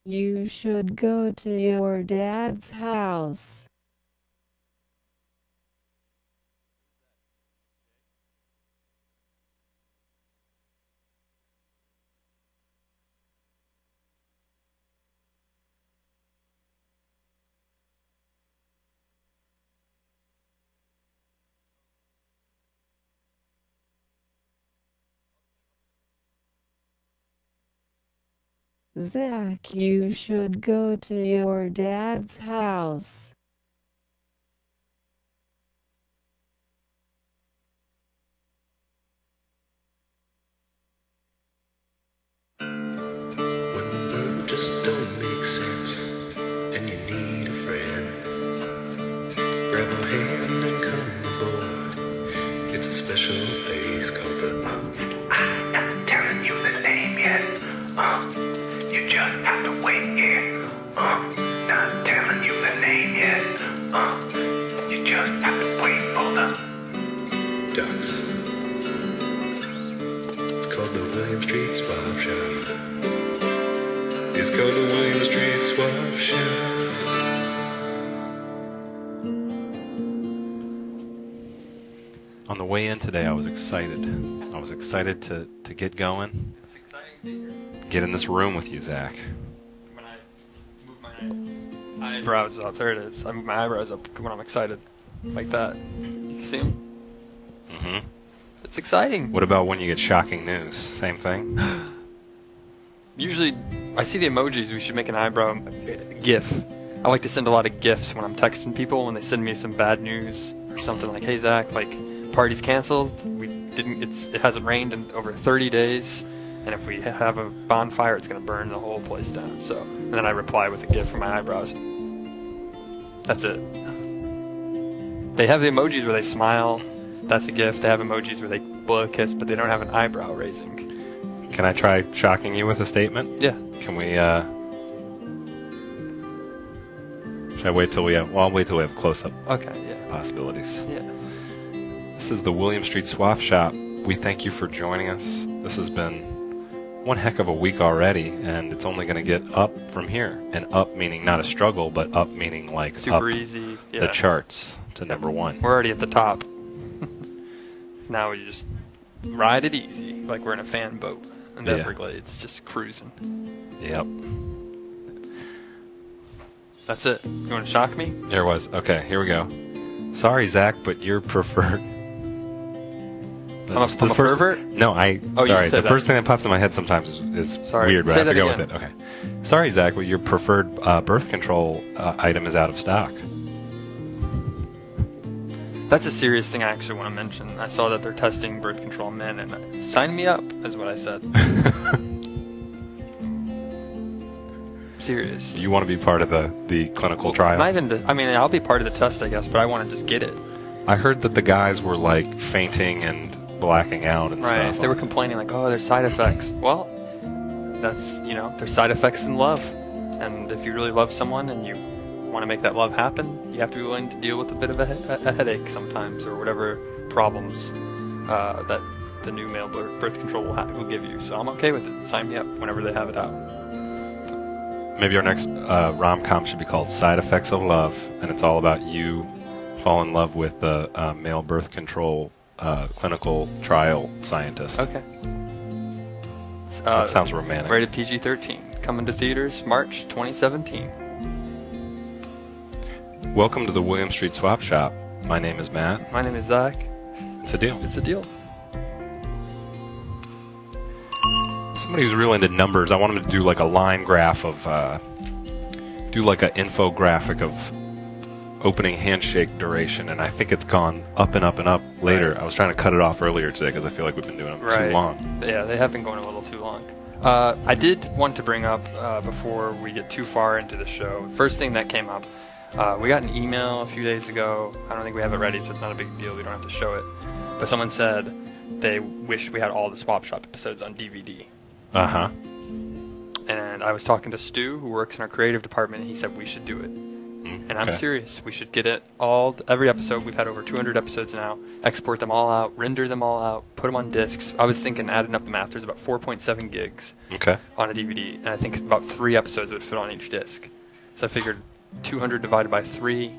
You should go to your dad's house. Zach, you should go to your dad's house. When the world just don't make sense and you need a friend, grab a hand and come aboard. It's a special place called the I'm not telling you the name yet. You just have to wait here. Not telling you the name yet. You just have to wait for the ducks. It's called the William Street Swap Shop. It's called the William Street Swap Shop. On the way in today, I was excited. I was excited to get going. It's exciting to hear. Get in this room with you, Zach. When I move my eyebrows up, there it is. I move my eyebrows up when I'm excited. Like that. You see them? Mm-hmm. It's exciting. What about when you get shocking news? Same thing? Usually, I see the emojis. We should make an eyebrow GIF. I like to send a lot of GIFs when I'm texting people when they send me some bad news or something like, "Hey Zach, like party's canceled. It hasn't rained in over 30 days, and if we have a bonfire, it's gonna burn the whole place down." So, and then I reply with a GIF for my eyebrows. That's it. They have the emojis where they smile. That's a GIF. They have emojis where they blow a kiss, but they don't have an eyebrow raising. Can I try shocking you with a statement? Yeah. Can we, should I wait till we have, well, I'll wait till we have close-up Okay, yeah. possibilities. Yeah. This is the William Street Swap Shop. We thank you for joining us. This has been one heck of a week already, and it's only going to get up from here. And up meaning not a struggle, but up meaning like Super up easy. Yeah. the charts to number one. We're already at the top. Now we just ride it easy, like we're in a fan boat in the Yeah. Everglades, just cruising. Yep. That's it. You want to shock me? There it was. Okay, here we go. Sorry, Zach, but you're preferred. I'm a pervert? No, Oh, you sorry. said The that. first thing that pops in my head sometimes is Sorry. weird, but Say I have to that go again. with it. Okay. Sorry, Zach, but your preferred birth control item is out of stock. That's a serious thing I actually want to mention. I saw that they're testing birth control on men, and sign me up, is what I said. Serious. You want to be part of the clinical trial? Not even. I mean, I'll be part of the test, I guess, but I want to just get it. I heard that the guys were like fainting and blacking out and Right. stuff. They were complaining like, "Oh, there's side effects." Well, that's there's side effects in love, and if you really love someone and you want to make that love happen, you have to be willing to deal with a bit of a headache sometimes, or whatever problems that the new male birth control will give you. So I'm okay with it. Sign me up whenever they have it out. Maybe our next rom-com should be called Side Effects of Love, and it's all about you fall in love with the male birth control clinical trial scientist. Okay. That sounds romantic. Rated PG-13. Coming to theaters March 2017. Welcome to the William Street Swap Shop. My name is Matt. My name is Zach. It's a deal. It's a deal. Somebody who's real into numbers, I want him to do like a line graph of, do like an infographic of opening handshake duration, and I think it's gone up and up and up later. Right. I was trying to cut it off earlier today because I feel like we've been doing them too long. Yeah, they have been going a little too long. I did want to bring up, before we get too far into the show, first thing that came up, we got an email a few days ago. I don't think we have it ready, so it's not a big deal. We don't have to show it. But someone said they wished we had all the Swap Shop episodes on DVD. Uh-huh. And I was talking to Stu, who works in our creative department, and he said we should do it. And I'm serious. We should get it every episode. We've had over 200 episodes now. Export them all out, render them all out, put them on discs. I was thinking, adding up the math, there's about 4.7 gigs on a DVD. And I think about 3 episodes would fit on each disc. So I figured 200 divided by 3,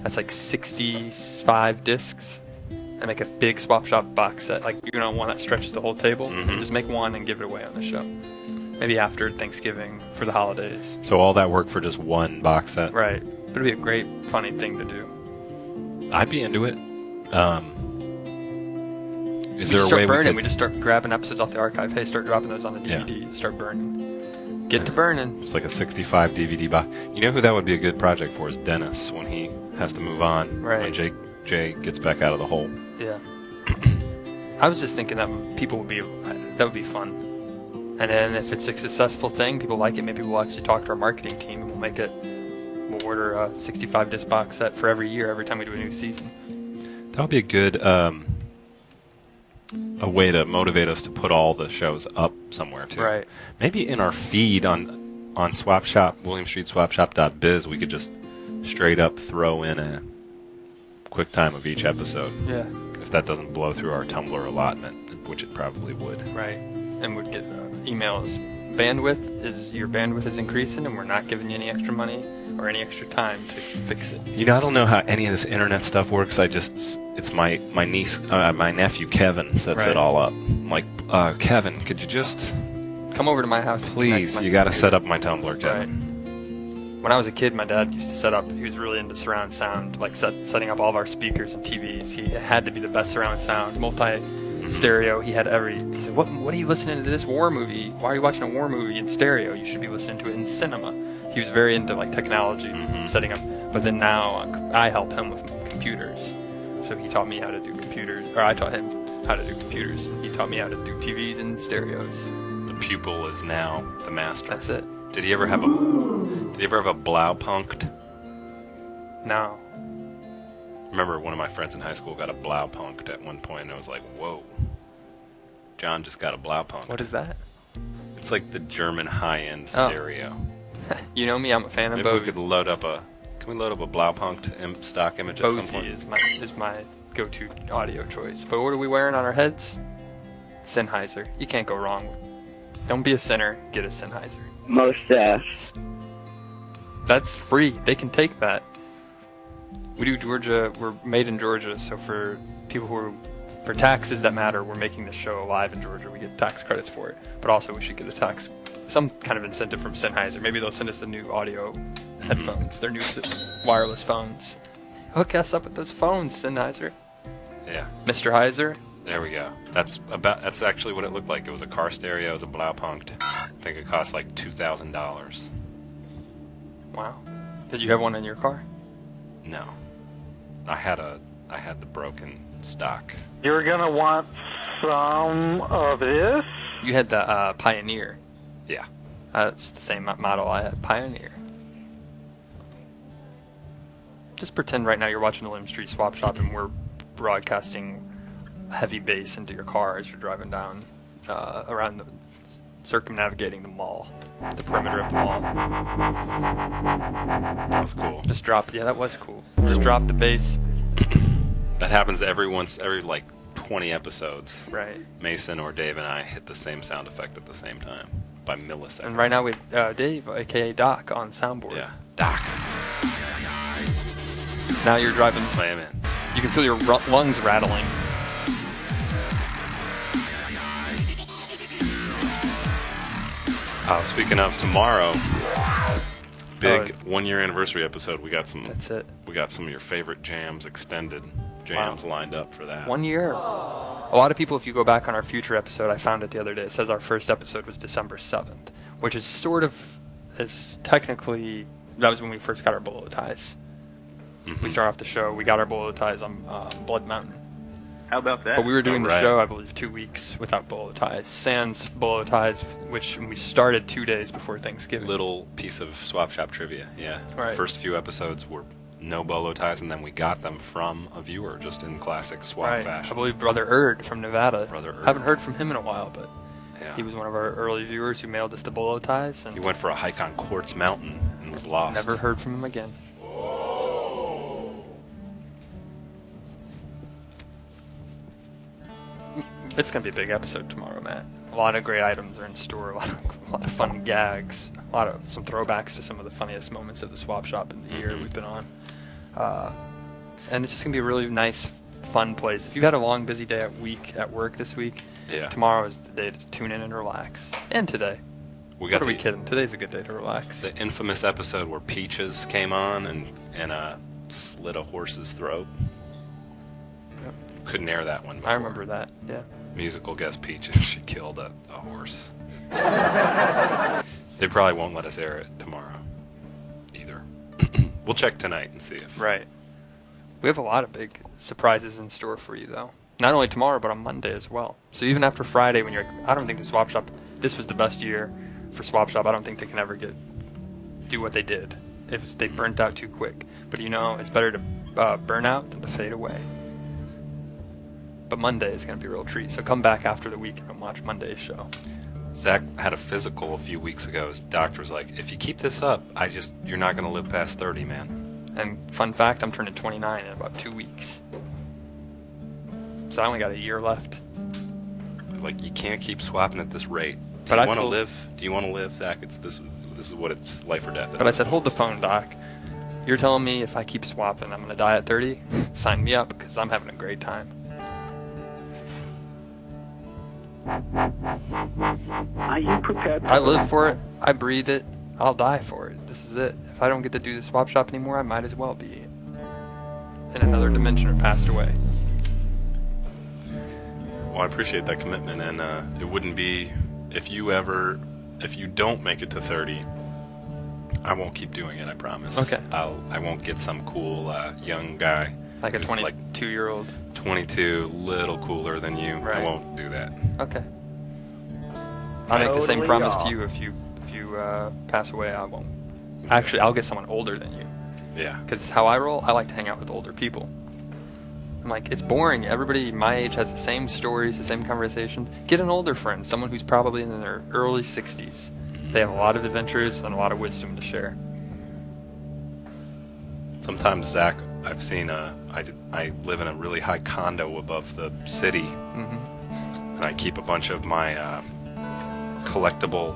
that's like 65 discs. And make a big Swap Shop box set, like one that stretches the whole table. And just make one and give it away on the show. Maybe after Thanksgiving for the holidays. So all that work for just one box set? Right. But it'd be a great, funny thing to do. I'd be into it. Is there a start way burning? We just start grabbing episodes off the archive. Hey, start dropping those on the DVD. Yeah. Start burning. Get to burning. It's like a 65 DVD box. You know who that would be a good project for is Dennis when he has to move on. Right. When Jay gets back out of the hole. Yeah. I was just thinking that that would be fun. And then if it's a successful thing, people like it, maybe we'll actually talk to our marketing team and we'll order a 65 disc box set for every year, every time we do a new season. That would be a good a way to motivate us to put all the shows up somewhere too. Right. Maybe in our feed on Swap Shop, William Street Swapshop.biz, we could just straight up throw in a quick time of each episode. Yeah. If that doesn't blow through our Tumblr allotment, which it probably would. Right. And would get emails. Your bandwidth is increasing, and we're not giving you any extra money or any extra time to fix it. I don't know how any of this internet stuff works. It's my niece, my nephew Kevin sets it all up. I'm like, Kevin, could you just come over to my house? Please, you got to set up my Tumblr, Kevin. Right. When I was a kid, my dad used to set up. He was really into surround sound, like setting up all of our speakers and TVs. He had to be the best surround sound, stereo. He had He said, "What are you listening to this war movie? Why are you watching a war movie in stereo? You should be listening to it in cinema." He was very into technology, setting up. But then now I help him with computers, so he taught me how to do computers, or I taught him how to do computers. He taught me how to do TVs and stereos. The pupil is now the master. That's it. Did he ever have a Blaupunkt? No. Remember, one of my friends in high school got a Blaupunkt at one point, and I was like, whoa. John just got a Blaupunkt. What is that? It's like the German high-end stereo. You know me, I'm a fan of Maybe Bose. we could load up a Blaupunkt stock image at some point? Bose is my go-to audio choice. But what are we wearing on our heads? Sennheiser. You can't go wrong. Don't be a sinner, get a Sennheiser. Mustache. That's free. They can take that. We do Georgia. We're made in Georgia, so for people for taxes that matter, we're making this show live in Georgia. We get tax credits for it, but also we should get some kind of incentive from Sennheiser. Maybe they'll send us the new audio headphones, their new wireless phones. Hook us up with those phones, Sennheiser. Yeah. Mr. Heiser. There we go. That's actually what it looked like. It was a car stereo. It was a Blaupunkt. I think it cost like $2,000. Wow. Did you have one in your car? No. I had the broken stock. You're gonna want some of this? You had the Pioneer. Yeah. That's the same model I had, Pioneer. Just pretend right now you're watching the William Street Swap Shop and we're broadcasting heavy bass into your car as you're driving down around circumnavigating the mall, the perimeter of the mall. That was cool. That was cool. Just drop the bass. That happens every 20 episodes. Right. Mason or Dave and I hit the same sound effect at the same time by milliseconds. And right now we have Dave, aka Doc, on soundboard. Yeah. Doc. Now you're driving. Play him in. You can feel your lungs rattling. Speaking of tomorrow, big 1-year anniversary episode. We got some. That's it. We got some of your favorite jams, extended jams lined up for that. 1 year. A lot of people, if you go back on our future episode, I found it the other day. It says our first episode was December 7th, which is technically that was when we first got our bolo ties. We start off the show. We got our bolo ties on Blood Mountain. How about that? But we were doing the show, I believe, 2 weeks without bolo ties. Sans bolo ties, which we started 2 days before Thanksgiving. Little piece of Swap Shop trivia, yeah. Right. First few episodes were no bolo ties, and then we got them from a viewer, just in classic swap fashion. I believe Brother Erd from Nevada. Brother Erd. Haven't heard from him in a while, but yeah. he was one of our early viewers who mailed us the bolo ties. And he went for a hike on Quartz Mountain and was lost. Never heard from him again. It's going to be a big episode tomorrow, Matt. A lot of great items are in store. A lot of fun gags. Some throwbacks to some of the funniest moments of the swap shop in the year we've been on. And it's just going to be a really nice, fun place. If you've had a long, busy day at work this week, tomorrow is the day to tune in and relax. And today. What are we kidding? Today's a good day to relax. The infamous episode where Peaches came on and slit a horse's throat. Yep. Couldn't air that one before. I remember that, yeah. Musical guest Peaches, she killed a horse. They probably won't let us air it tomorrow either. We'll check tonight and see if... Right. We have a lot of big surprises in store for you, though. Not only tomorrow, but on Monday as well. So even after Friday, when you're like, I don't think the swap shop, this was the best year for swap shop. I don't think they can ever do what they did. They burnt out too quick. But it's better to burn out than to fade away. But Monday is going to be a real treat. So come back after the weekend and watch Monday's show. Zach had a physical a few weeks ago. His doctor was like, if you keep this up, you're not going to live past 30, man. And fun fact, I'm turning 29 in about 2 weeks. So I only got a year left. Like, you can't keep swapping at this rate. Do you want to live, Zach? This is what it's life or death. But I said, hold the phone, Doc. You're telling me if I keep swapping, I'm going to die at 30? Sign me up, because I'm having a great time. Are you prepared? I live for it. I breathe it. I'll die for it. This is it. If I don't get to do the swap shop anymore, I might as well be in another dimension or passed away. Well, I appreciate that commitment, and it wouldn't be if you don't make it to 30. I won't keep doing it. I promise. Okay. I won't get some cool young guy like a 22-year-old. 22, little cooler than you. Right. I won't do that. Okay. I'll make the same promise to you if you pass away. I won't. Actually, I'll get someone older than you. Yeah. Because how I roll, I like to hang out with older people. I'm like, it's boring. Everybody my age has the same stories, the same conversations. Get an older friend, someone who's probably in their early 60s. They have a lot of adventures and a lot of wisdom to share. Sometimes, Zach, I've seen I live in a really high condo above the city, and I keep a bunch of my collectible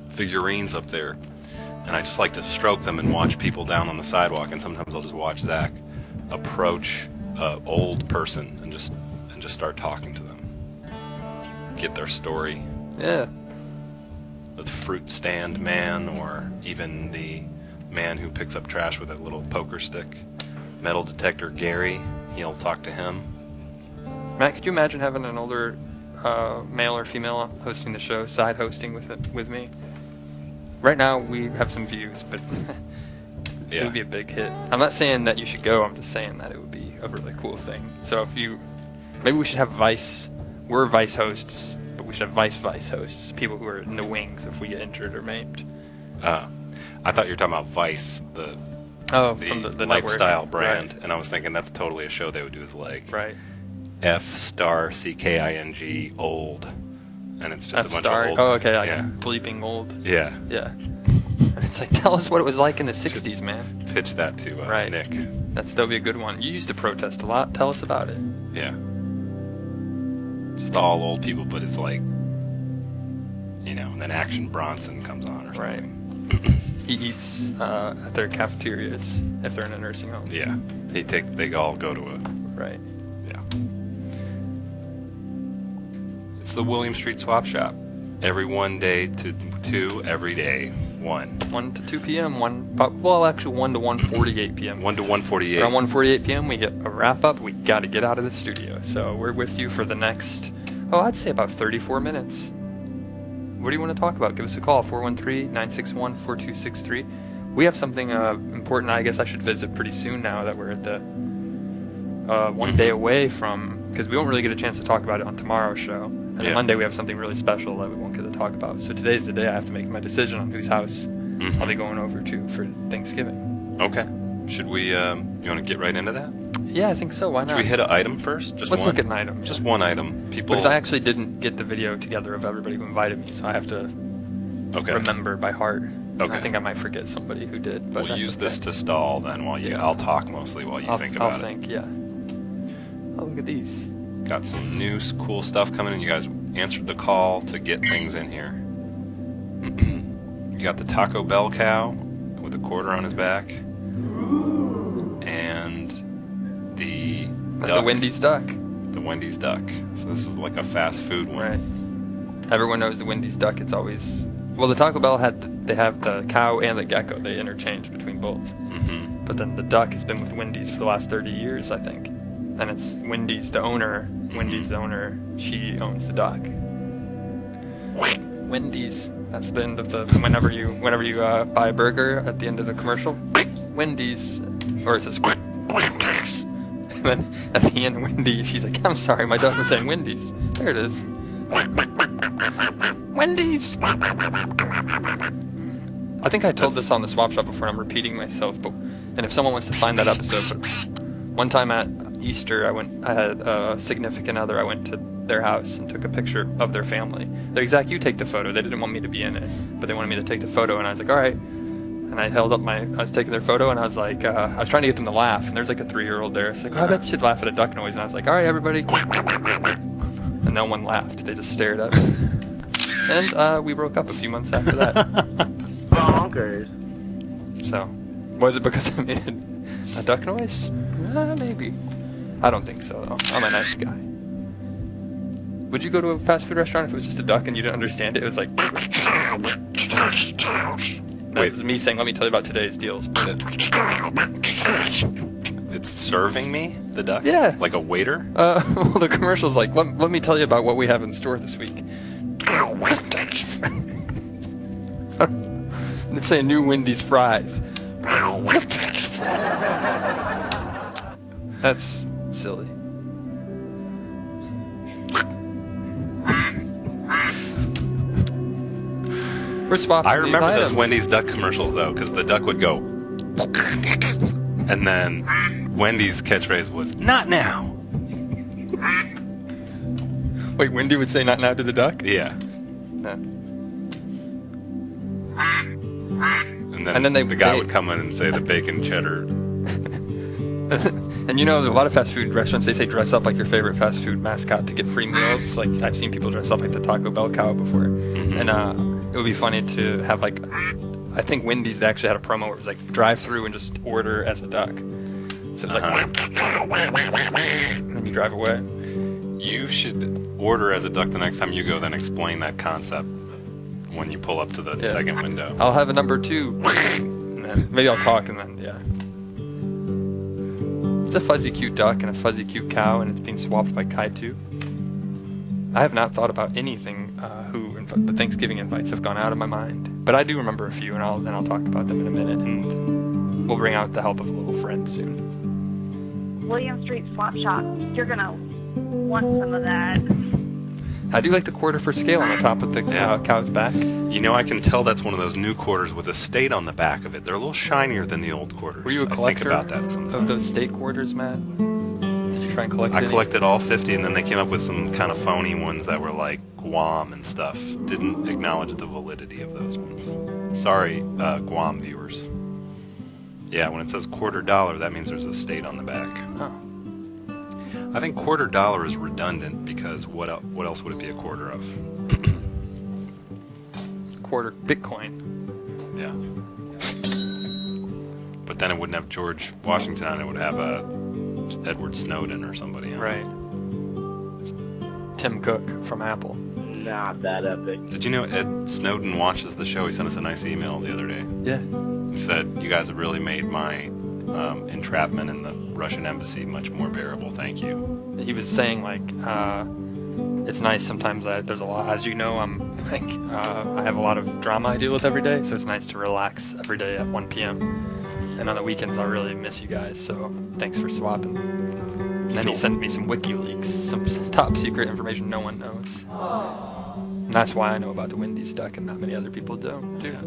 figurines up there, and I just like to stroke them and watch people down on the sidewalk. And sometimes I'll just watch Zach approach an old person and just start talking to them, get their story. Yeah. The fruit stand man, or even the man who picks up trash with a little poker stick. Metal detector Gary, he'll talk to him. Matt, could you imagine having an older male or female hosting the show, side hosting with me? Right now we have some views, but it would be a big hit. I'm not saying that you should go, I'm just saying that it would be a really cool thing. So maybe we should have Vice. We're Vice hosts, but we should have Vice hosts, people who are in the wings if we get injured or maimed. I thought you were talking about Vice, the lifestyle network. brand, Right. and I was thinking that's totally a show they would do as like Right. F***King old, and it's just a bunch of old. Oh, okay, like bleeping old. Yeah. Yeah. It's like, tell us what it was like in the 60s, man. Pitch that to Nick. That'll be a good one. You used to protest a lot. Tell us about it. Yeah. Just all old people, but it's like, and then Action Bronson comes on or something. Right. He eats at their cafeterias if they're in a nursing home. Yeah. They all go to a... Right. Yeah. It's the William Street Swap Shop. Every 1 day to 2 every day. 1 to 2 p.m. 1 to 1:48 p.m. 1 to 1:48. Around 1:48 p.m. we get a wrap up. We got to get out of the studio. So we're with you for the next, I'd say about 34 minutes. What do you want to talk about? Give us a call, 413-961-4263. We have something important I guess I should visit pretty soon now that we're at the 1 day away from, because we won't really get a chance to talk about it on tomorrow's show. And on Monday we have something really special that we won't get to talk about. So today's the day I have to make my decision on whose house I'll be going over to for Thanksgiving. Okay. Should we, you want to get right into that? Yeah, I think so. Why not? Should we hit an item first? Let's look at an item. Just one item. Because I actually didn't get the video together of everybody who invited me, so I have to remember by heart. Okay. I think I might forget somebody who did. But we'll use this to stall then while I'll talk mostly while you think about it. I'll think, yeah. Oh, look at these. got some new cool stuff coming in. You guys answered the call to get things in here. You got the Taco Bell cow with a quarter on his back. And the That's duck, the Wendy's duck. the Wendy's duck. So this is like a fast food one. Right. Everyone knows the Wendy's duck. It's always... Well, the Taco Bell they have the cow and the gecko. They interchange between both. Mm-hmm. But then the duck has been with Wendy's for the last 30 years, I think. And it's Wendy's the owner. Wendy's the owner. She owns the duck. Wendy's. That's the end of the... Whenever you buy a burger at the end of the commercial, Wendy's. Or it says... And then at the end, Wendy, she's like, I'm sorry, my duck was saying Wendy's. There it is. Wendy's. I think I told this on the swap shop before, and I'm repeating myself. And if someone wants to find that episode, but one time at Easter, I had a significant other. I went to their house and took a picture of their family. They're like, Zach, you take the photo. They didn't want me to be in it, but they wanted me to take the photo, and I was like, all right. And I held up I was taking their photo, and I was like, I was trying to get them to laugh, and there's like a 3-year-old there. It's like, oh, I bet you'd laugh at a duck noise. And I was like, all right, everybody. And no one laughed. They just stared at me. And we broke up a few months after that. Bonkers. So, was it because I made a duck noise? Maybe. I don't think so, though. I'm a nice guy. Would you go to a fast food restaurant if it was just a duck and you didn't understand it? It was like... That was me saying, let me tell you about today's deals. It's serving me, the duck? Yeah. Like a waiter? Well, the commercial's like, let me tell you about what we have in store this week. Let's say new Wendy's fries. That's silly. We're swapping. I remember these those items. Wendy's duck commercials, though, because the duck would go... And then Wendy's catchphrase was, not now! Wait, Wendy would say not now to the duck? Yeah. No. And then the guy would come in and say the bacon cheddar. And you know, a lot of fast food restaurants, they say dress up like your favorite fast food mascot to get free meals. Like, I've seen people dress up like the Taco Bell cow before. Mm-hmm. And it would be funny to have, like, I think Wendy's, they actually had a promo where it was like, drive through and just order as a duck. So it was like, and then you drive away. You should order as a duck the next time you go, then explain that concept when you pull up to the second window. I'll have a number 2. And then maybe I'll talk and then, yeah. It's a fuzzy cute duck and a fuzzy cute cow, and it's being swapped by Kaitu. I have not thought about anything the Thanksgiving invites have gone out of my mind. But I do remember a few, and I'll talk about them in a minute, and we'll bring out the help of a little friend soon. William Street Swap Shop. You're gonna want some of that. I do like the quarter for scale on the top of the cow's back. You know, I can tell that's one of those new quarters with a state on the back of it. They're a little shinier than the old quarters. Were you a I collector think about that sometimes. of those state quarters, Matt? Did you try and collect I any? collected all 50, and then they came up with some kind of phony ones that were like Guam and stuff. Didn't acknowledge the validity of those ones. Sorry, Guam viewers. Yeah, when it says $quarter, that means there's a state on the back. Oh. I think $quarter is redundant because what else would it be a quarter of? Quarter Bitcoin. Yeah. But then it wouldn't have George Washington on it. It would have Edward Snowden or somebody on it. Right. Tim Cook from Apple. Not that epic. Did you know Ed Snowden watches the show? He sent us a nice email the other day. Yeah. He said, you guys have really made my entrapment in the Russian embassy much more bearable. Thank you. He was saying, like, it's nice sometimes there's a lot, as you know, I have a lot of drama I deal with every day, so it's nice to relax every day at 1 p.m. And on the weekends, I really miss you guys, so thanks for swapping. And then he sent me some WikiLeaks, some top secret information no one knows. And that's why I know about the Wendy's duck and not many other people don't, too.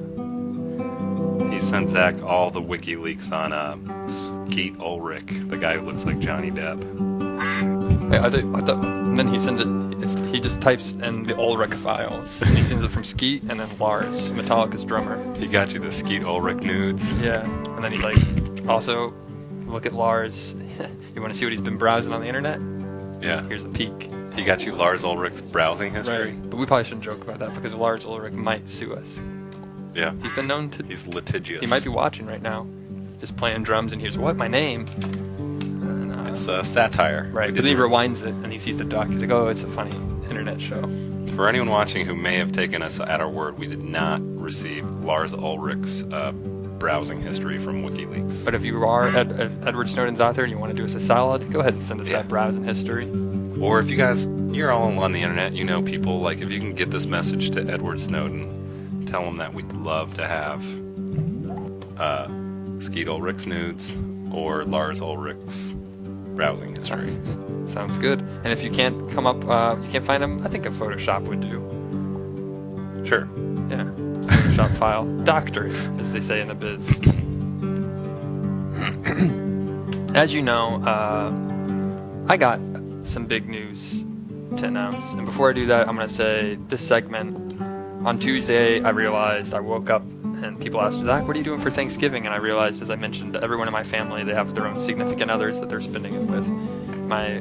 He sent Zach all the WikiLeaks on Skeet Ulrich, the guy who looks like Johnny Depp. Wait, I thought, and then he sends it, he just types in the Ulrich files, and he sends it from Skeet and then Lars, Metallica's drummer. He got you the Skeet Ulrich nudes. Yeah, and then he's like, also, look at Lars. You want to see what he's been browsing on the internet? Yeah. Here's a peek. He got you Lars Ulrich's browsing history? Right. But we probably shouldn't joke about that because Lars Ulrich might sue us. Yeah. He's been known to... He's litigious. He might be watching right now. Just playing drums and hears, what, my name? And, it's satire. Right, but then he rewinds it and he sees the duck. He's like, oh, it's a funny internet show. For anyone watching who may have taken us at our word, we did not receive Lars Ulrich's browsing history from WikiLeaks. But if you are Edward Snowden's out there and you want to do us a solid, go ahead and send us that browsing history. Or if you guys, you're all on the internet, you know people, like if you can get this message to Edward Snowden, tell him that we'd love to have Skeet Ulrich's nudes or Lars Ulrich's browsing history. Sounds good. And if you can't come up, you can't find them, I think a Photoshop would do. Sure. Yeah. Photoshop file. Doctorate, as they say in the biz. As you know, I got some big news to announce. And before I do that, I'm going to say this segment, on Tuesday, I realized I woke up and people asked me, Zach, what are you doing for Thanksgiving? And I realized, as I mentioned, everyone in my family, they have their own significant others that they're spending it with. My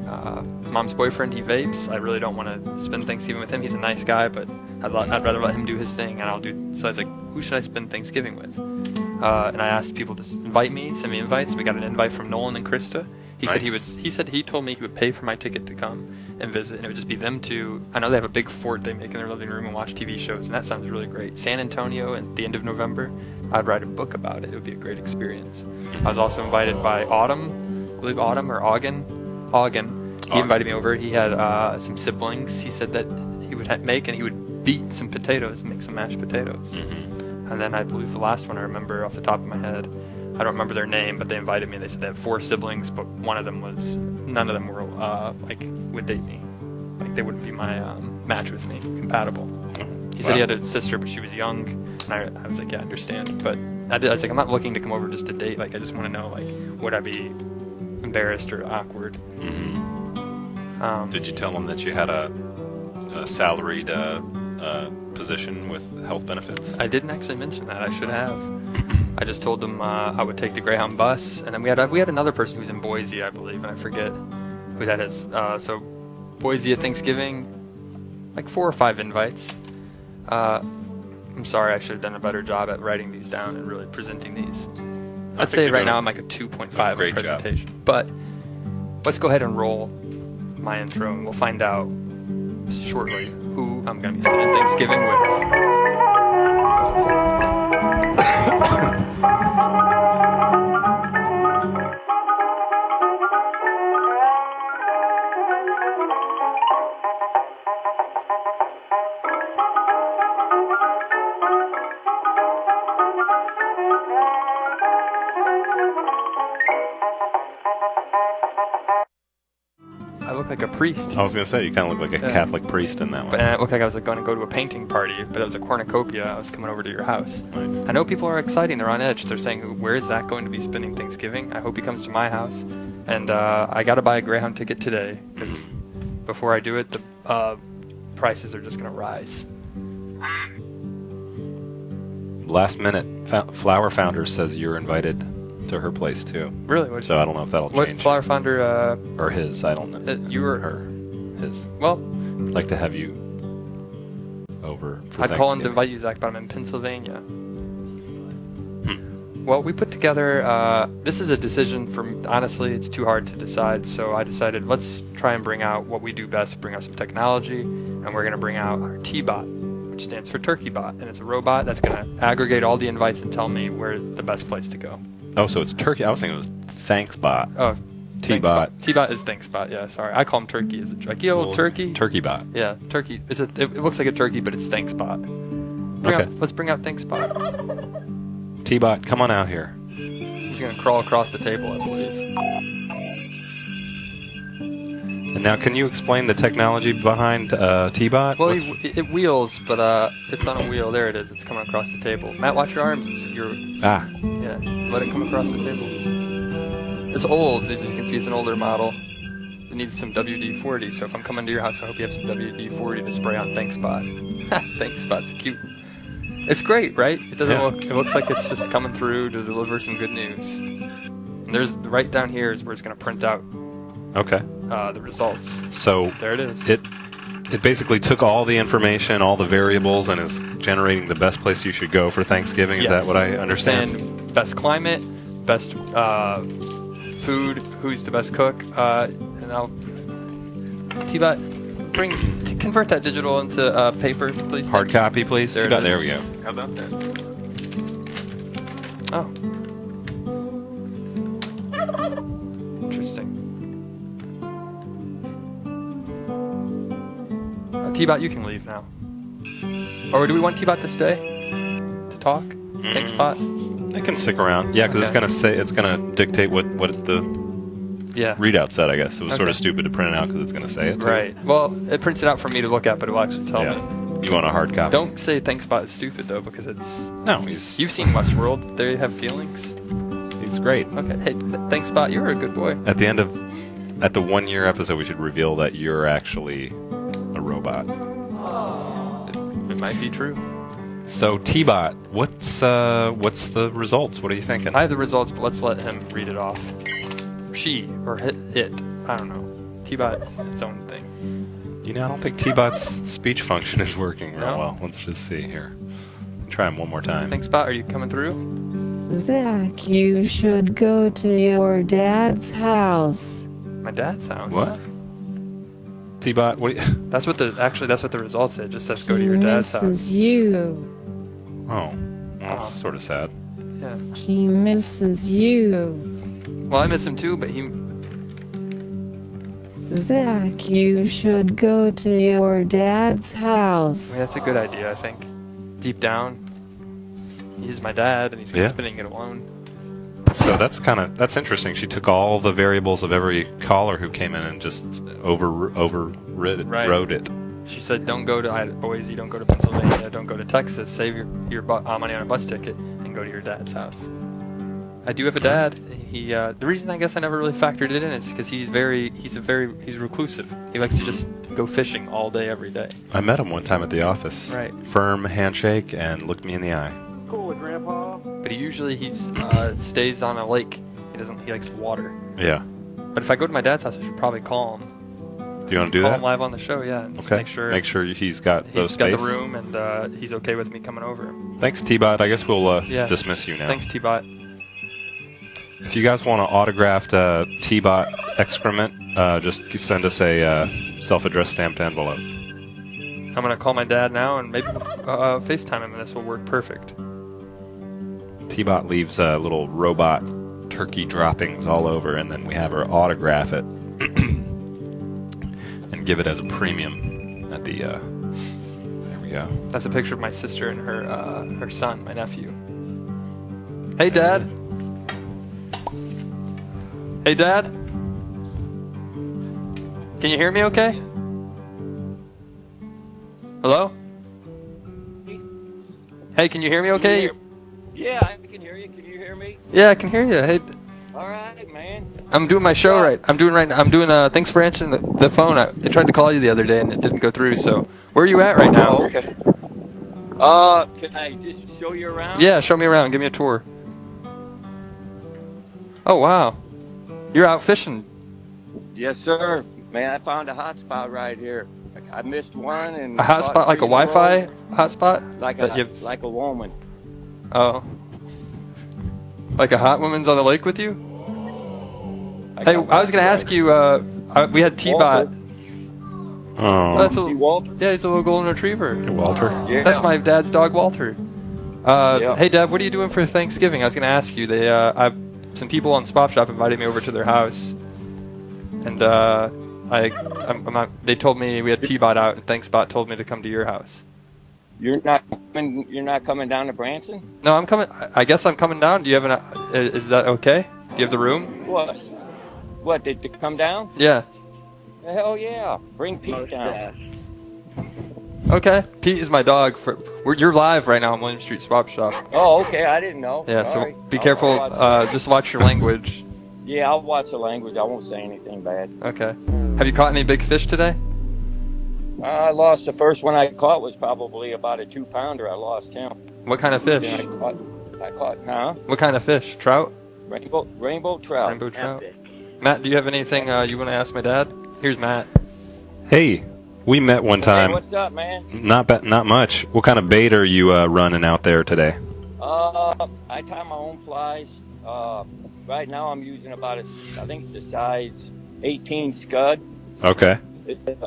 mom's boyfriend, he vapes. I really don't want to spend Thanksgiving with him. He's a nice guy, but I'd rather let him do his thing, and I'll do. So I was like, who should I spend Thanksgiving with? And I asked people to invite me, send me invites. We got an invite from Nolan and Krista. He said he told me he would pay for my ticket to come and visit, and it would just be them two. I know they have a big fort they make in their living room and watch TV shows, and that sounds really great. San Antonio at the end of November, I'd write a book about it. It would be a great experience. I was also invited by Autumn, I believe Autumn or Ogden. He invited me over. He had some siblings. He said that he would make, and he would beat some potatoes and make some mashed potatoes. Mm-hmm. And then I believe the last one I remember off the top of my head, I don't remember their name, but they invited me. They said they have 4 siblings, but none of them were would date me. Like they wouldn't be my match with me, compatible. He said he had a sister, but she was young, and I was like, yeah, I understand. But I was like, I'm not looking to come over just to date. Like I just want to know, like, would I be embarrassed or awkward? Mm-hmm. Did you tell him that you had a salaried position with health benefits? I didn't actually mention that. I should have. I just told them I would take the Greyhound bus, and then we had another person who's in Boise, I believe, and I forget who that is. So Boise at Thanksgiving, like 4 or 5 invites. I'm sorry, I should have done a better job at writing these down and really presenting these. I'd say right now I'm like a 2.5 great presentation. job. But let's go ahead and roll my intro, and we'll find out shortly who I'm going to be spending Thanksgiving with. I look like a priest. I was going to say, you kind of look like a Catholic priest in that one. But it looked like I was going to go to a painting party, but it was a cornucopia. I was coming over to your house. Right. I know people are exciting. They're on edge. They're saying, where is Zach going to be spending Thanksgiving? I hope he comes to my house. And I got to buy a Greyhound ticket today, because before I do it, the prices are just going to rise. Last minute, Flower Founder says you're invited to her place too. Really? So I don't know if that'll What change. Flower Founder? Or his, I don't know. You or her? His. Well, I'd like to have you over for I'd call him to Thanksgiving. invite you, Zach, but I'm in Pennsylvania. Well, we put together, this is a decision from, honestly, it's too hard to decide, so I decided let's try and bring out what we do best, bring out some technology, and we're going to bring out our T-Bot, which stands for Turkey Bot, and it's a robot that's going to aggregate all the invites and tell me where the best place to go. Oh, so it's Turkey. I was thinking it was ThanksBot. Oh, T-Bot. T-Bot is ThanksBot, yeah, sorry. I call him Turkey. Is it like, yo, Turkey? TurkeyBot. Yeah, Turkey. It looks like a turkey, but it's ThanksBot. Okay. Let's bring out ThanksBot. T-Bot, come on out here. He's going to crawl across the table, I believe. And now, can you explain the technology behind T-Bot? Well, it wheels, but it's on a wheel. There it is. It's coming across the table. Matt, watch your arms. Yeah, let it come across the table. It's old. As you can see, it's an older model. It needs some WD-40, so if I'm coming to your house, I hope you have some WD-40 to spray on ThanksBot. ThanksBot's cute. It's great, right? It doesn't it looks like it's just coming through to deliver some good news. And there's, right down here is where it's going to print out. Okay. the results. So There it is. it basically took all the information, all the variables, and is generating the best place you should go for Thanksgiving. Is that what I understand? And best climate, best food, who's the best cook, and I'll T-Bot, convert that digital into paper, please. Hard copy, please. There it T-Bot, there is. we go. How about that? Oh. Interesting. T-Bot, you can leave now. Or do we want T-Bot to stay? To talk? Thanks, Bot. It can stick around. Yeah, because it's gonna dictate what the readout said, I guess. It was sort of stupid to print it out because it's gonna say it. Right. Well, it prints it out for me to look at, but it will actually tell me. You want a hard copy? Don't say Thanks Bot is stupid though, because it's you've seen Westworld. They have feelings. He's great. Okay. Hey, Thanks Bot, you're a good boy. At the 1 year episode, we should reveal that you're actually a robot. It might be true. So T-Bot, what's the results? What are you thinking? I have the results, but let's let him read it off. She or it. I don't know. T-Bot's its own thing. You know, I don't think T-Bot's speech function is working real No? well. Let's just see here. Try him one more time. Thanks, Bot. Are you coming through? Zach, you should go to your dad's house. My dad's house. What? T-Bot, what? That's what the results say. It just says go to He your dad's house. misses you. Oh, well, that's sort of sad. Yeah. He misses you. Well, I miss him too, but he. Zach, you should go to your dad's house. I mean, that's a good idea, I think. Deep down, he's my dad, and he's spinning it alone. So that's interesting. She took all the variables of every caller who came in and just overrode it. She said, "Don't go to Boise. Don't go to Pennsylvania. Don't go to Texas. Save your money on a bus ticket and go to your dad's house." I do have a dad. The reason I guess I never really factored it in is because he's reclusive. He likes to just go fishing all day, every day. I met him one time at the office. Right. Firm handshake and looked me in the eye. Cool with Grandpa. But he usually stays on a lake. He likes water. Yeah. But if I go to my dad's house, I should probably call him. Do you want to do Call that? him live on the show, yeah. And just Okay. Make sure he's got the space. room and he's okay with me coming over. Thanks, T-Bot. I guess we'll dismiss you now. Thanks, T-Bot. If you guys want an autographed T-Bot excrement, just send us a self-addressed stamped envelope. I'm going to call my dad now and maybe FaceTime him, and this will work perfect. T-Bot leaves little robot turkey droppings all over, and then we have her autograph it and give it as a premium at the. There we go. That's a picture of my sister and her son, my nephew. Hey, Dad. Hey, Dad. Can you hear me okay? Hello? Hey, can you hear me okay? Yeah, I can hear you. Can you hear me? Yeah, I can hear you. Hey, All right, man. I'm doing my show right. I'm doing. Thanks for answering the phone. I tried to call you the other day and it didn't go through. So, where are you at right now? Oh, okay. Can I just show you around? Yeah, show me around. Give me a tour. Oh wow, you're out fishing. Yes, sir. Man, I found a hot spot right here. I missed one and A hot spot, like a Wi-Fi hotspot? like a woman. Oh. Like a hot woman's on the lake with you? Hey, I was going to ask you, we had T-Bot. Oh. That's See Walter? yeah, he's a little golden retriever. Hey, Walter. Yeah. That's my dad's dog, Walter. Yeah. Hey, Dad, what are you doing for Thanksgiving? I was going to ask you. Some people on Swap Shop invited me over to their house. And they told me we had T-Bot out, and ThanksBot told me to come to your house. You're not coming down to Branson? No, I'm coming. I guess I'm coming down. Do you have is that okay? Do you have the room? What? What, to come down? Yeah. Hell yeah. Bring Pete down. Okay. Pete is my dog. You're live right now on William Street Swap Shop. Oh, okay. I didn't know. Yeah, All so right. be I'll careful. watch Just watch your language. Yeah, I'll watch the language. I won't say anything bad. Okay. Have you caught any big fish today? I lost the first one I caught was probably about a 2-pounder. I lost him. What kind of fish? Then I caught, huh? What kind of fish? Trout? Rainbow trout. Rainbow trout. Matt, do you have anything you want to ask my dad? Here's Matt. Hey, we met one time. Hey, what's up, man? Not much. What kind of bait are you running out there today? I tie my own flies. Right now I'm using about I think it's a size 18 scud. Okay.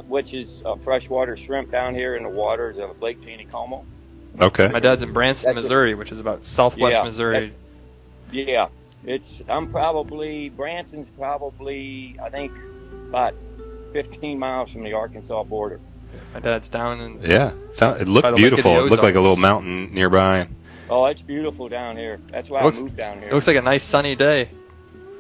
Which is freshwater shrimp down here in the waters of Lake Taneycomo. Okay. My dad's in Branson, Missouri, which is about southwest Missouri. Yeah. Branson's probably, I think, about 15 miles from the Arkansas border. My dad's down in... Yeah. It looked by the beautiful. Lake of the It looked like a little Ozarks. mountain nearby. Oh, it's beautiful down here. That's why I moved down here. It looks like a nice sunny day.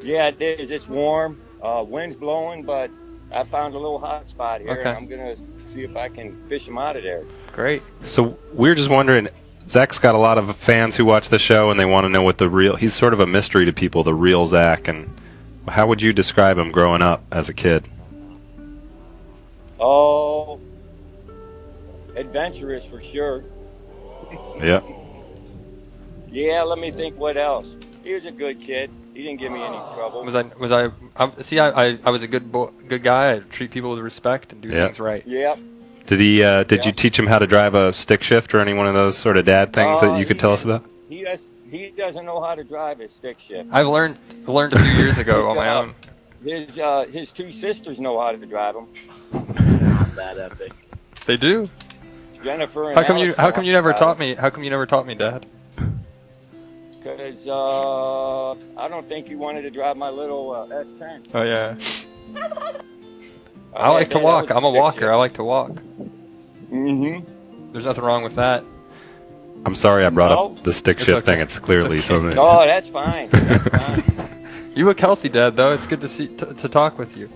Yeah, it is. It's warm. Wind's blowing, but I found a little hot spot here, and I'm going to see if I can fish them out of there. Great. So we're just wondering, Zach's got a lot of fans who watch the show, and they want to know what he's sort of a mystery to people, the real Zach. And how would you describe him growing up as a kid? Oh, adventurous for sure. Yeah. Yeah, let me think what else. He was a good kid. He didn't give me any trouble. I was a good guy. I treat people with respect and do things right. Yep. Did you teach him how to drive a stick shift or any one of those sort of dad things that you could tell us about? He doesn't know how to drive a stick shift. I've learned a few years ago on my own. His two sisters know how to drive them. That epic. They do. Jennifer and How come you never taught me? How come you never taught me, Dad? Because I don't think you wanted to drive my little S10. Oh yeah. I like to walk. I'm a walker. I like to walk. Mm-hmm. There's nothing wrong with that. I'm sorry I brought up the stick shift thing. It's clearly something. Oh, that's fine. That's fine. You look healthy, Dad. Though it's good to talk with you.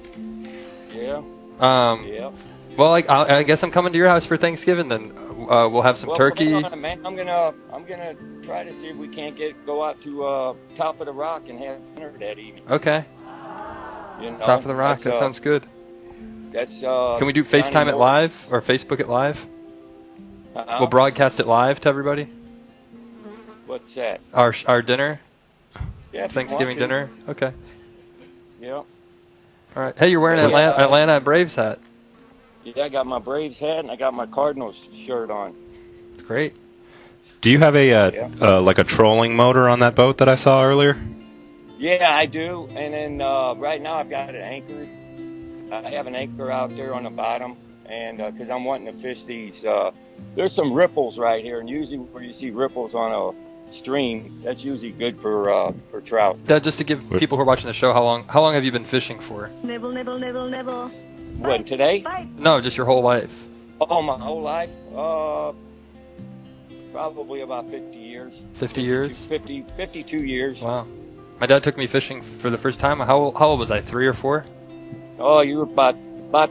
Yeah. Yeah. Well, I guess I'm coming to your house for Thanksgiving. Then we'll have some turkey. Hold on, man. I'm gonna try to see if we can't go out to Top of the Rock and have dinner that evening. Okay. You know, Top of the Rock. That sounds good. That's. Can we do FaceTime it live or Facebook it live? We'll broadcast it live to everybody. What's that? Our dinner. Yeah. Thanksgiving dinner. Okay. Yeah. All right. Hey, you're wearing an Atlanta Braves hat. Yeah, I got my Braves hat and I got my Cardinals shirt on. Great. Do you have like a trolling motor on that boat that I saw earlier? Yeah, I do. And then right now I've got it anchored. I have an anchor out there on the bottom, and because I'm wanting to fish these. There's some ripples right here, and usually where you see ripples on a stream, that's usually good for trout. Dad, just to give people who are watching the show, how long have you been fishing for? Nibble, nibble, nibble, nibble. What, today? Bye. No, just your whole life. Oh, my whole life? Probably about 50 years. 50 years? 52 years. Wow. My dad took me fishing for the first time. How old was I? 3 or 4? Oh, you were about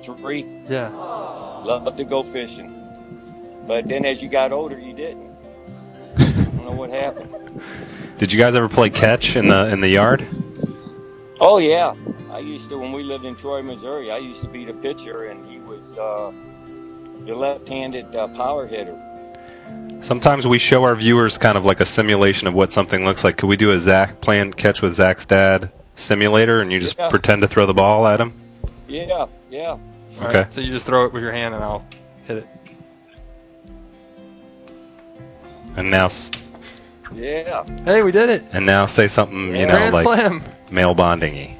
3. Yeah. Loved to go fishing. But then as you got older, you didn't. I don't know what happened. Did you guys ever play catch in the yard? Oh, yeah. I used to, when we lived in Troy, Missouri, I used to be the pitcher, and he was the left-handed power hitter. Sometimes we show our viewers kind of like a simulation of what something looks like. Could we do a Zach playing catch with Zach's dad simulator, and you just pretend to throw the ball at him? Yeah. Okay. Right, so you just throw it with your hand, and I'll hit it. And now... Yeah. Hey, we did it. And now say something, Grand like Slam. male bonding-y.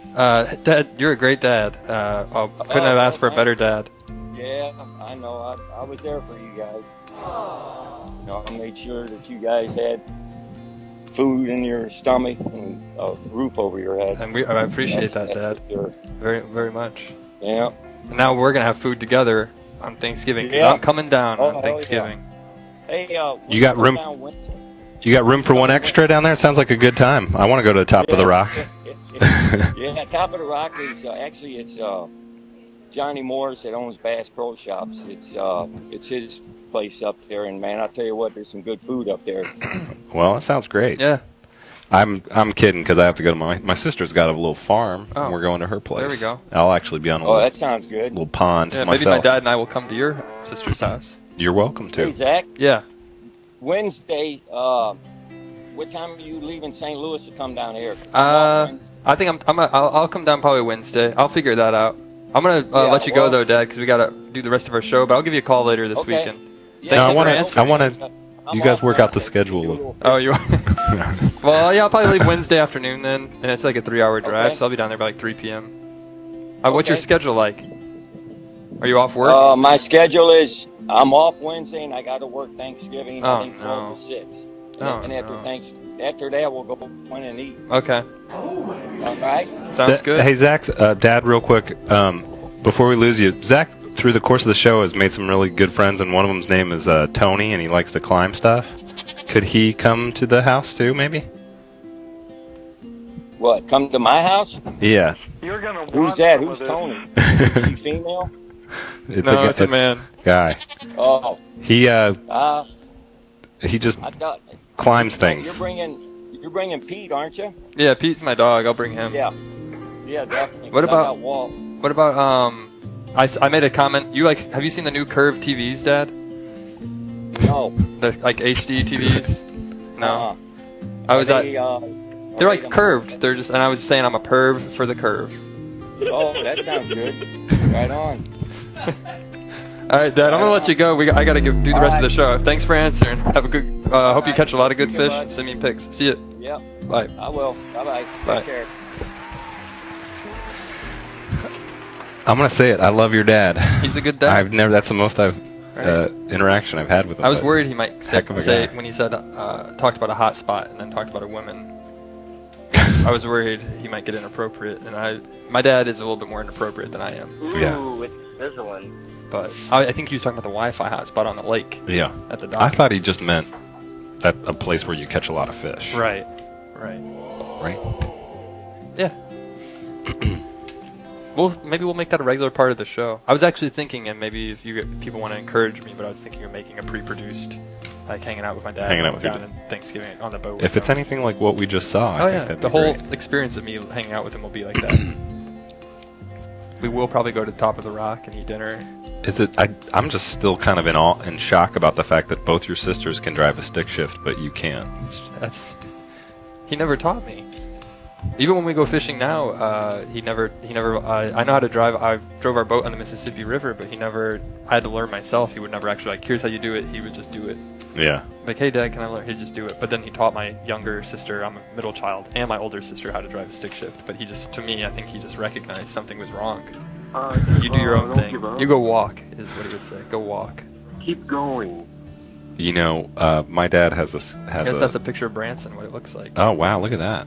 Dad, you're a great dad. I couldn't have asked for a better dad. Yeah, I know. I was there for you guys. You know, I made sure that you guys had food in your stomachs and a roof over your head. And I appreciate that, Dad. Sure. Very, very much. Yeah. And now we're going to have food together on Thanksgiving, because I'm coming down on Thanksgiving. Hey, You got room? You got room for one extra down there? It sounds like a good time. I want to go to the Top of the Rock. Yeah, Top of the Rock is actually it's Johnny Morris that owns Bass Pro Shops. It's his place up there, and man, I'll tell you what, there's some good food up there. Well, that sounds great. Yeah. I'm kidding because I have to go to my sister's got a little farm, and we're going to her place. There we go. I'll actually be on a that sounds good. little pond Yeah, myself. maybe my dad and I will come to your sister's house. You're welcome to. Hey, Zach, Yeah. Wednesday, What time are you leaving St. Louis to come down here? I think I'll come down probably Wednesday. I'll figure that out. I'm gonna let you go though, Dad, because we gotta do the rest of our show. But I'll give you a call later this weekend. Yeah, No, Thank I you for want answering. to. You guys work out the schedule. Oh, you are? Well, yeah, I'll probably leave Wednesday afternoon then, and it's like a 3-hour drive, Okay. so I'll be down there by like 3 p.m. What's your Okay. schedule like? Are you off work? My schedule is I'm off Wednesday and I got to work Thanksgiving. Oh, I think 12 to 6. Oh, and after no. after that we'll go in and eat. Okay. All right. Sounds good. Hey, Zach, Dad, real quick, before we lose you, Zach, through the course of the show, has made some really good friends, and one of them's name is Tony, and he likes to climb stuff. Could he come to the house too, maybe? What? Come to my house? Yeah. You're gonna want Who's that? some Who's of Tony? this. Is he female? It's a man. Guy. Oh. He Uh, just I thought climbs things. you're bringing Pete, aren't you? Yeah, Pete's my dog. I'll bring him. Yeah. Yeah, definitely. What 'cause I about- got Walt. What about I made a comment. Have you seen the new curved TVs, Dad? No. The like HD TVs? No. Uh-uh. I was Are they, they're like curved. They're just, and I was saying I'm a perv for the curve. Oh, that sounds good. Right on. All right, Dad. I'm gonna let you go. I gotta do the rest of the show. Thanks for answering. Have a good. Hope you catch a lot of good fish. Send me pics. See you. Yep. Bye. I will. Bye-bye. Bye. Take care. I'm gonna say it. I love your dad. He's a good dad. That's the most Right. interaction I've had with him. I was but worried he might heck of a say guy. when he said talked about a hot spot and then talked about a woman. I was worried he might get inappropriate, and my dad is a little bit more inappropriate than I am. Yeah. Ooh, it's sizzling. But I think he was talking about the Wi-Fi hotspot on the lake Yeah. at the dock. I thought he just meant that a place where you catch a lot of fish. Right. Right. Yeah. Maybe we'll make that a regular part of the show. I was actually thinking, and maybe if people want to encourage me, but I was thinking of making a pre-produced, like hanging out with my dad, Hanging out with your down in Thanksgiving on the boat. If with it's him. anything like what we just saw, I Oh think yeah, that'd the be whole great. experience of me hanging out with him will be like that. We will probably go to the top of the rock and eat dinner. I'm just still kind of in shock about the fact that both your sisters can drive a stick shift, but you can't. He never taught me. Even when we go fishing now, he never. I know how to drive. I drove our boat on the Mississippi River, but he never. I had to learn myself. He would never actually like, here's how you do it. He would just do it. Yeah. Like, hey, Dad, can I learn? He'd just do it. But then he taught my younger sister, I'm a middle child, and my older sister how to drive a stick shift. But to me, I think he just recognized something was wrong. You do your own thing. You go walk, is what he would say. Go walk. Keep going. You know, my dad has I guess that's a picture of Branson, what it looks like. Oh wow, look at that.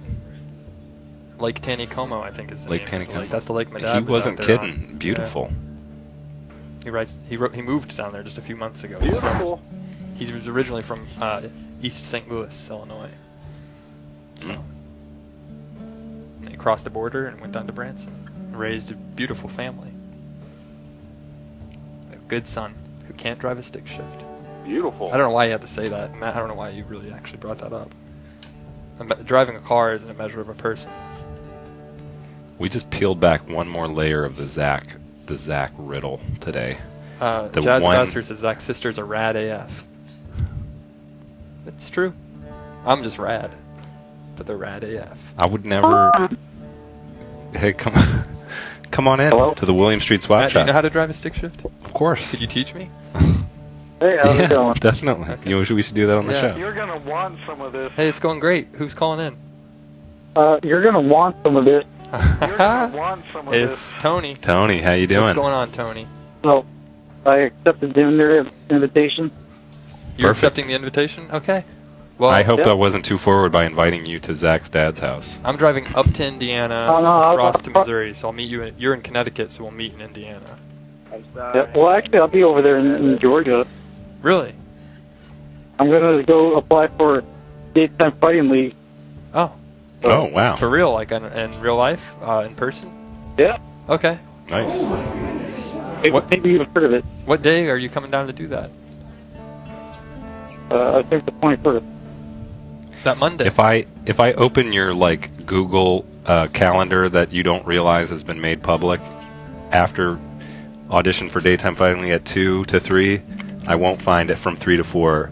Lake Taneycomo, I think is the Lake name of the Taneycomo. lake. That's the lake my dad He was wasn't out there kidding. on. Beautiful. Yeah. He moved down there just a few months ago. Beautiful. He was originally from East St. Louis, Illinois. So he crossed the border and went down to Branson. Raised a beautiful family. A good son who can't drive a stick shift. Beautiful. I don't know why you had to say that, Matt. I don't know why you really actually brought that up. Driving a car isn't a measure of a person. We just peeled back one more layer of the Zach riddle today. Jazz Ambassador says Zach's sister's a rad AF. It's true. I'm just rad. But they're rad AF. I would never. Hey, come on in to the William Street Swap Matt, do you Shop. know how to drive a stick shift? Of course. Could you teach me? Hey, how's it going? Definitely. Okay. We should do that on the Yeah. show. You're gonna want some of this. Hey, it's going great. Who's calling in? You're gonna want some of this. You're gonna want some of It's Tony. Tony, how you doing? What's going on, Tony? So, I accepted the invitation. You're Perfect. accepting the invitation? Okay. Well, I hope Yep. I wasn't too forward by inviting you to Zach's dad's house. I'm driving up to Indiana, Oh, no, across to Missouri, so I'll meet you. You're in Connecticut, so we'll meet in Indiana. Yeah, well, actually, I'll be over there in Georgia. Really? I'm gonna go apply for daytime fighting league. Oh, Oh, wow. for real? Like in real life, in person? Yeah. Okay. Nice. Maybe you've heard of it. What day are you coming down to do that? I think the 21st. That Monday. If I open your like Google calendar that you don't realize has been made public after audition for daytime fighting at 2 to 3, I won't find it from 3 to 4.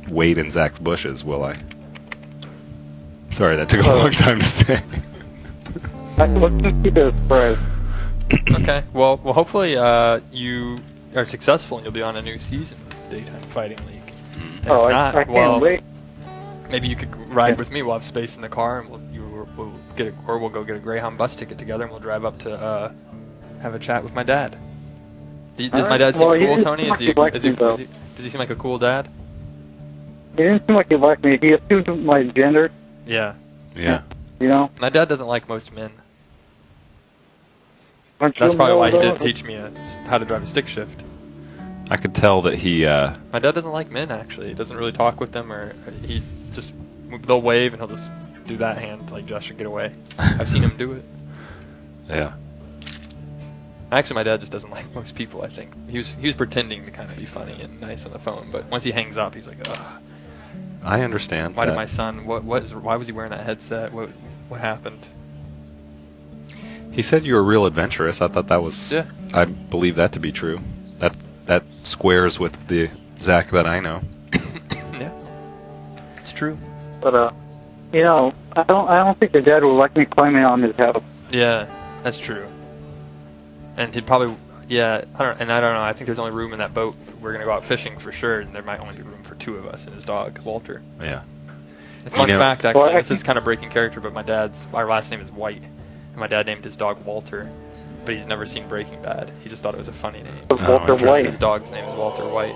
Wade and Zach's bushes, will I? Sorry, that took a long time to say. Let's just keep it a surprise. Okay. Well, hopefully you are successful and you'll be on a new season of Daytime Fighting League. And Oh, if not, I can't well, wait. maybe you could ride with me. We'll have space in the car, and we'll go get a Greyhound bus ticket together, and we'll drive up to have a chat with my dad. Does my dad seem Well, he cool, didn't Tony? seem like he liked me, though. Does he seem like a cool dad? He didn't seem like he liked me. He assumed my gender, Yeah. Yeah. you know? My dad doesn't like most men. Aren't That's you probably why he though? didn't teach me how to drive a stick shift. I could tell that he. My dad doesn't like men, actually. He doesn't really talk with them, or he just, they'll wave and he'll just do that hand, like gesture, get away. I've seen him do it. Yeah. Actually, my dad just doesn't like most people, I think. He was pretending to kind of be funny and nice on the phone, but once he hangs up, he's like, ugh. I understand. Why that. did my son, why was he wearing that headset? What happened? He said you were real adventurous. I thought that was. Yeah. I believe that to be true. That squares with the Zach that I know. Yeah. It's true. But, you know, I don't think the dad would like me climbing on his house. Yeah, that's true. And he'd probably, yeah, I don't know. I think there's only room in that boat. We're gonna go out fishing for sure, and there might only be room for 2 of us and his dog, Walter. Yeah. Fun know- fact, actually, Well, this is kind of breaking character, but our last name is White, and my dad named his dog Walter, but he's never seen Breaking Bad. He just thought it was a funny name. Walter interesting. White. His dog's name is Walter White.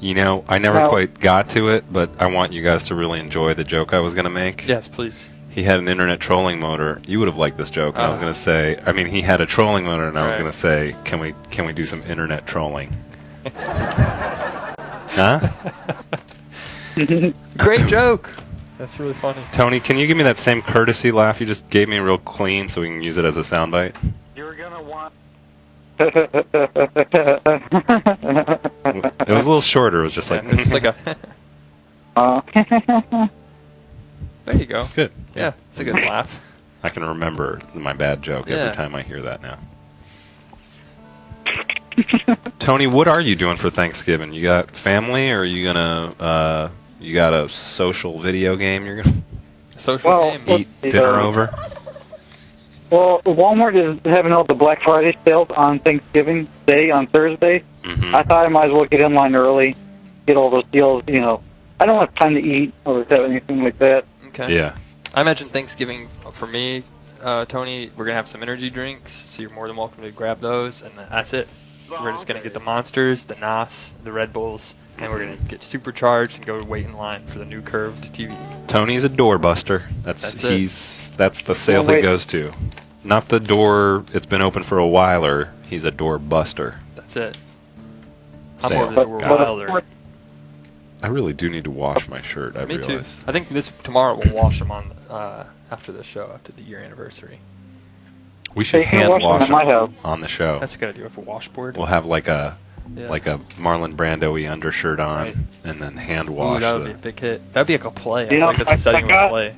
You know, I never Now- quite got to it, but I want you guys to really enjoy the joke I was going to make. Yes, please. He had an internet trolling motor. You would have liked this joke. And I was Oh. going to say, I mean, he had a trolling motor, and I was Right. going to say, can we do some internet trolling? Huh? Great joke. That's really funny. Tony, can you give me that same courtesy laugh you just gave me real clean so we can use it as a soundbite? You're gonna want. It was a little shorter. It was just like, Yeah, it's just like a. There you go. good. Yeah, it's a good laugh. I can remember my bad joke Yeah. every time I hear that now. Tony, what are you doing for Thanksgiving? You got family, or are you gonna you got a social video game you're gonna Social Well, game. let's eat see, dinner over? Well, Walmart is having all the Black Friday sales on Thanksgiving Day on Thursday. Mm-hmm. I thought I might as well get in line early, get all those deals. You know, I don't have time to eat or have anything like that. Okay. Yeah. I imagine Thanksgiving for me, Tony, we're gonna have some energy drinks, so you're more than welcome to grab those, and that's it. We're just gonna get the Monsters, the Nas, the Red Bulls, and we're gonna get supercharged and go wait in line for the new curved TV. Tony's a doorbuster. That's the sale he Wait. goes to. Not the door. It's been open for a while, or he's a door buster. That's it. I'm Sale. more of the But, door Got it. wilder. I really do need to wash my shirt. I Me too. realized. I think tomorrow we'll wash them on after the show, after the year anniversary. We should Hey, you can hand wash them wash at my house. on the show. That's a good idea for washboard. We'll have like a Yeah. Marlon Brando-y undershirt on, Right. and then hand Ooh, wash. that would be a big hit. That'd be like a play. I You feel know, like that's a setting of a got- play.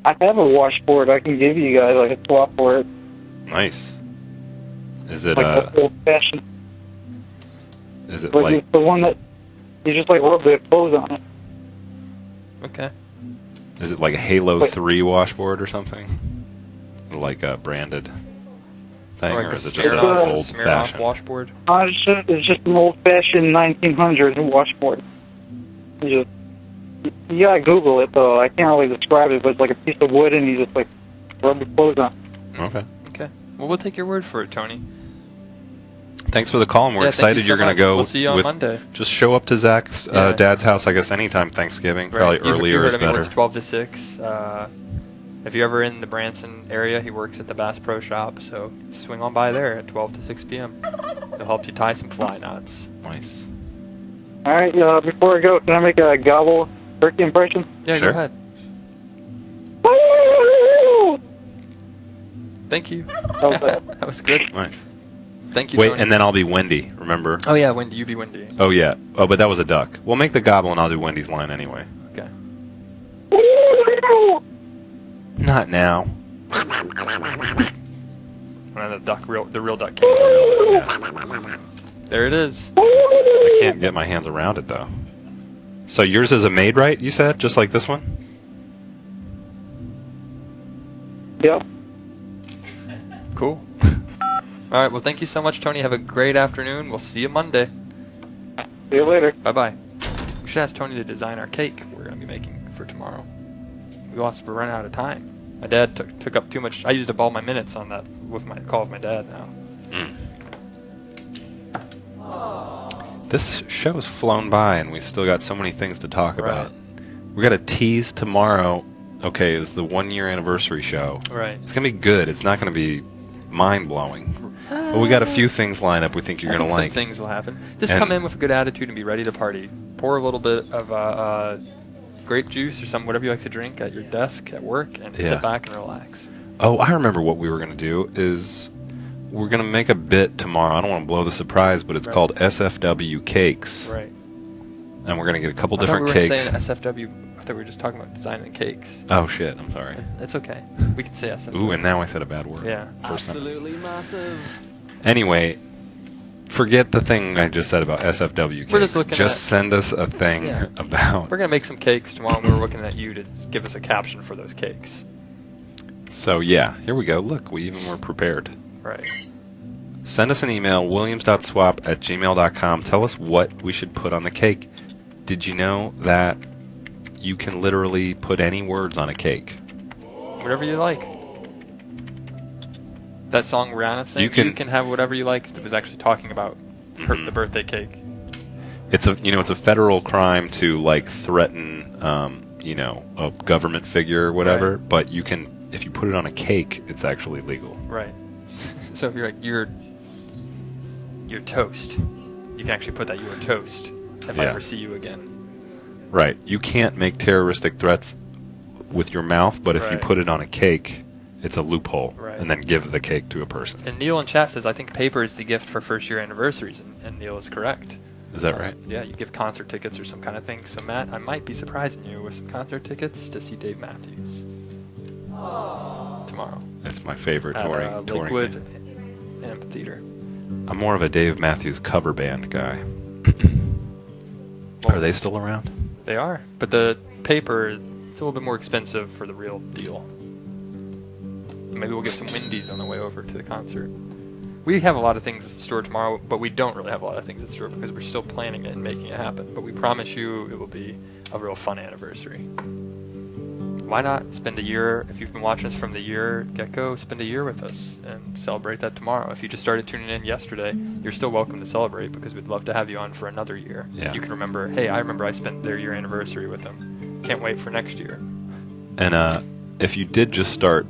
I have a washboard. I can give you guys like a swap for it, Nice. Is it like the old fashioned. is it But like it's the one that you just like rub the clothes on it. Okay. is it like a Halo Wait. 3 washboard or something? Like a branded thing, Or or like is a it just an Smirnoff- old Smirnoff fashioned? washboard. It's just an old fashioned 1900s washboard. You gotta Google it though. I can't really describe it, but it's like a piece of wood, and you just like rub your clothes on. Okay. Okay. Well, we'll take your word for it, Tony. Thanks for the call, and we're Yeah, thank you excited so you're going much. to go. We'll see you on with, Monday. Just show up to Zach's Yeah. dad's house, I guess, anytime Thanksgiving. Probably Right. earlier you heard is him, He better. works 12 to 6. If you're ever in the Branson area, he works at the Bass Pro Shop, so swing on by there at 12 to 6 p.m. He'll help you tie some fly knots. Nice. All right. Before I go, can I make a gobble turkey impression? Yeah, Sure. go ahead. Thank you. How's that? That was good. Nice. Thank you, Wait, Tony. and then I'll be Wendy, remember? Oh, yeah, Wendy. You be Wendy. Oh, yeah. Oh, but that was a duck. We'll make the gobble, and I'll do Wendy's line anyway. Okay. Not now. And then the real duck came. Yeah. There it is. I can't get my hands around it, though. So yours is a made right, you said, just like this one? Yep. Cool. All right. Well, thank you so much, Tony. Have a great afternoon. We'll see you Monday. See you later. Bye-bye. We should ask Tony to design our cake we're going to be making for tomorrow. We also run out of time. My dad took up too much. I used up all my minutes on that with my call with my dad now. This show's flown by, and we still got so many things to talk about. We got a tease tomorrow. Okay, is the 1-year anniversary show. Right. It's gonna be good. It's not gonna be mind-blowing. But we got a few things lined up we think you're gonna like. Some things will happen. Just come in with a good attitude and be ready to party. Pour a little bit of grape juice or something, whatever you like to drink at your desk at work, and sit back and relax. Oh, I remember what we were gonna do is we're gonna make a bit tomorrow. I don't want to blow the surprise, but it's called SFW Cakes. Right. And we're gonna get a couple I different thought we were cakes. saying SFW. I thought we were just talking about designing cakes. Oh shit! I'm sorry. That's okay. We can say SFW. Ooh, and now I said a bad word. Yeah. First time. Absolutely massive. Anyway, forget the thing I just said about SFW cakes. We're just looking at- send us a thing about. We're gonna make some cakes tomorrow, and we're looking at you to give us a caption for those cakes. So yeah, here we go. Look, we even were prepared. Right. Send us an email, williams.swap@gmail.com. Tell us what we should put on the cake. Did you know that you can literally put any words on a cake? Whatever you like. That song Rihanna sang, You can- have whatever you like. It was actually talking about the birthday cake. It's a federal crime to like threaten, a government figure or whatever. Right. But you can, if you put it on a cake, it's actually legal. Right. So if you're like you're toast, you can actually put that you are toast if I ever see you again. Right. You can't make terroristic threats with your mouth, but if you put it on a cake, it's a loophole. Right. And then give the cake to a person. And Neil in chat says, I think paper is the gift for first-year anniversaries, and Neil is correct. Is that right? Yeah, you give concert tickets or some kind of thing. So Matt, I might be surprising you with some concert tickets to see Dave Matthews tomorrow. It's my favorite At touring Lakewood band. Amphitheater. I'm more of a Dave Matthews cover band guy. Are they still around? They are, but the paper it's a little bit more expensive for the real deal. Maybe we'll get some Wendy's on the way over to the concert. We have a lot of things in store tomorrow, but we don't really have a lot of things in store because we're still planning it and making it happen. But we promise you it will be a real fun anniversary. Why not spend a year, if you've been watching us from the year get-go, spend a year with us and celebrate that tomorrow. If you just started tuning in yesterday, you're still welcome to celebrate because we'd love to have you on for another year. Yeah. You can remember, hey, I remember I spent their year anniversary with them. Can't wait for next year. And if you did just start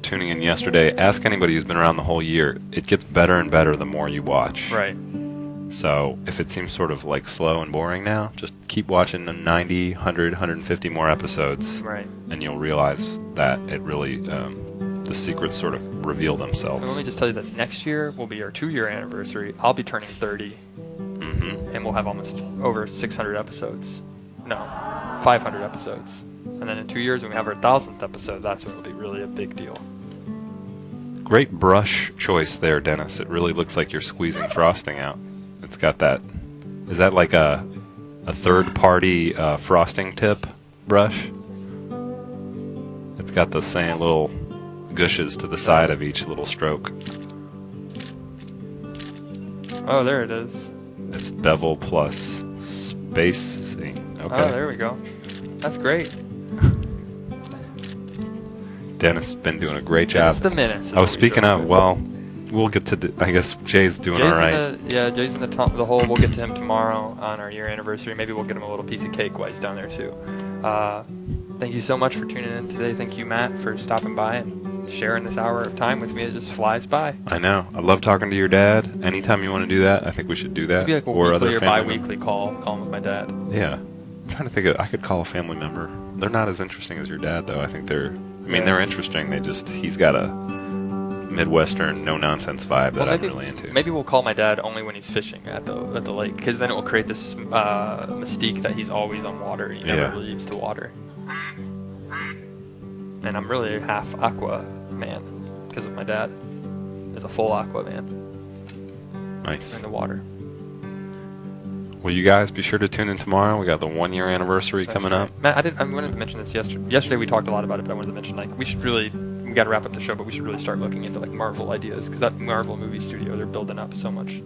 tuning in yesterday, ask anybody who's been around the whole year. It gets better and better the more you watch. Right. So if it seems sort of like slow and boring now, just keep watching the 90, 100, 150 more episodes. Right. And you'll realize that it really, the secrets sort of reveal themselves. And let me just tell you this, next year will be our 2-year anniversary. I'll be turning 30. Mm-hmm. And we'll have almost over 600 episodes. No, 500 episodes. And then in 2 years, when we have our 1,000th episode, that's when it'll be really a big deal. Great brush choice there, Dennis. It really looks like you're squeezing frosting out. It's got that. Is that like a third-party frosting tip brush? It's got the same little gushes to the side of each little stroke. Oh, there it is. It's bevel plus spacing. Okay. Oh, there we go. That's great. Dennis has been doing a great job. Dennis the Menace. Oh, speaking of, well, we'll get to. I guess Jay's doing all right. Jay's in the hole. We'll get to him tomorrow on our year anniversary. Maybe we'll get him a little piece of cake while he's down there too. Thank you so much for tuning in today. Thank you, Matt, for stopping by and sharing this hour of time with me. It just flies by. I know. I love talking to your dad. Anytime you want to do that, I think we should do that. Maybe like a or weekly other or family bi-weekly call him with my dad. Yeah. I'm trying to think of. I could call a family member. They're not as interesting as your dad, though. I think they're. I mean, they're interesting. He's got a Midwestern, no-nonsense vibe that I'm really into. Maybe we'll call my dad only when he's fishing at the lake, because then it will create this mystique that he's always on water and he never leaves the water. And I'm really a half aqua man because of my dad. Is a full aqua man. Nice. In the water. Well, you guys be sure to tune in tomorrow. We got the 1-year anniversary That's coming right. up. Matt, I wanted to mention this yesterday. Yesterday we talked a lot about it, but I wanted to mention like we got to wrap up the show, but we should really start looking into like Marvel ideas because that Marvel movie studio they're building up so much.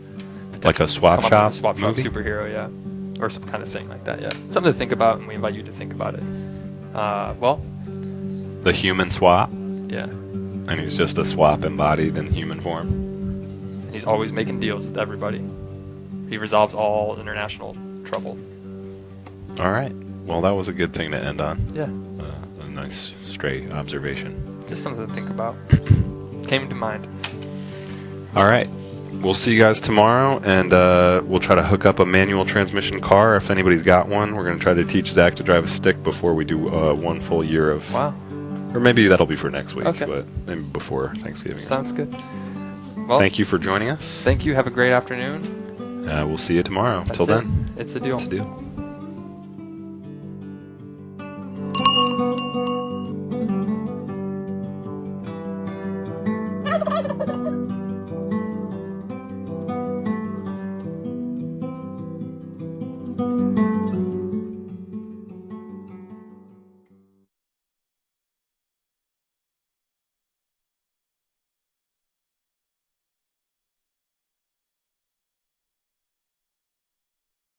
Like a swap Come up shop with a swap shop movie? superhero, yeah, or some kind of thing like that, yeah. Something to think about, and we invite you to think about it. Well, The human swap, yeah, and he's just a swap embodied in human form. and he's always making deals with everybody. He resolves all international trouble. All right. Well, that was a good thing to end on. Yeah, A nice, straight observation. just something to think about. Came to mind. All right. We'll see you guys tomorrow, and we'll try to hook up a manual transmission car if anybody's got one. We're going to try to teach Zach to drive a stick before we do 1 full year of... Wow, Or maybe that'll be for next week, Okay. but maybe before Thanksgiving. sounds good. Well, Thank you for joining us. Thank you. Have a great afternoon. We'll see you tomorrow. That's Till it. then, It's a deal. it's a deal.